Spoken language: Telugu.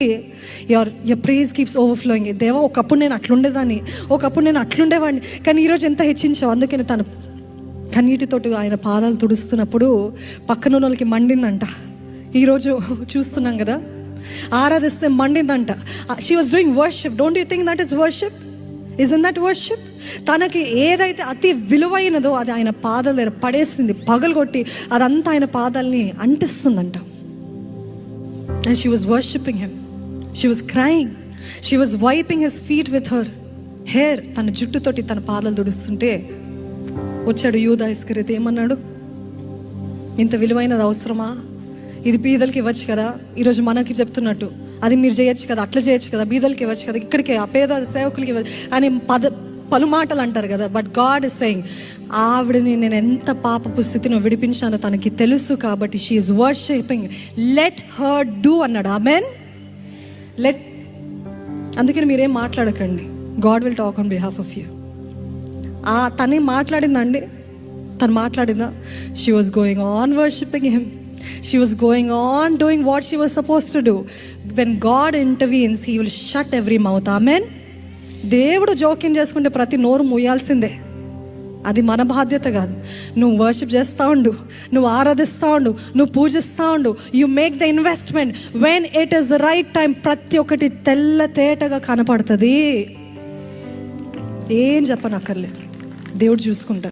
Your praise keeps overflowing. దేవా, ఒకప్పుడు నేను అట్లుండేదాన్ని, ఒకప్పుడు నేను అట్లుండేవాడిని, కానీ ఈరోజు ఎంత హెచ్చించావు. అందుకని తను కన్నీటితోటి ఆయన పాదాలు తుడుస్తున్నప్పుడు పక్కన ఉన్న వాళ్ళకి మండిందంట. ఈరోజు చూస్తున్నాం కదా, ఆరాధిస్తే మండిందంట. She was doing worship. Don't you think that is worship? Isn't that worship? తనకి ఏదైతే అతి విలువైనదో అది ఆయన పాదాల దగ్గర పడేసింది, పగలగొట్టి అదంతా ఆయన పాదాలని అంటిస్తుందంట. And she was worshipping him. She was crying. She was wiping his feet with her hair. తన జుట్టుతోటి తన పాదాలు తుడుస్తుంటే వచ్చాడు యూదా ఇస్కరియోతు. ఏమన్నాడు? ఇంత విలువైనది అవసరమా? ఇది బీదలకి ఇవ్వచ్చు కదా. ఈరోజు మనకి చెప్తున్నట్టు అది మీరు చేయొచ్చు కదా, అట్లా చేయొచ్చు కదా, బీదలకి ఇవ్వచ్చు కదా, ఇక్కడికి అపేద సేవకులకి ఇవ్వచ్చు అని పలుమాటలు అంటారు కదా. బట్ గాడ్ ఇస్ సెయింగ్, ఆవిడని నేను ఎంత పాపపు స్థితిని విడిపించానో తనకి తెలుసు కాబట్టి she is worshipping. Let her do అన్నాడు. ఆమెన్. లెట్. అందుకని మీరేం మాట్లాడకండి. God will talk on behalf of you. తనే మాట్లాడిందండి. తను మాట్లాడిందా? She was going on worshipping him. She was going on doing what she was supposed to do. When God intervenes, he will shut every mouth. Amen. దేవుడు జోక్యం చేసుకుంటే ప్రతి నోరు మూయాల్సిందే. అది మన బాధ్యత కాదు. నువ్వు వర్షిప్ చేస్తూ ఉండు, నువ్వు ఆరాధిస్తూ ఉండు, నువ్వు పూజిస్తూ ఉండు. You make the investment. When it is the right time ప్రతి ఒక్కటి తెల్ల తేటగా కనపడుతుంది. ఏం చెప్పనక్కర్లేదు, దేవుడు చూసుకుంటాడు.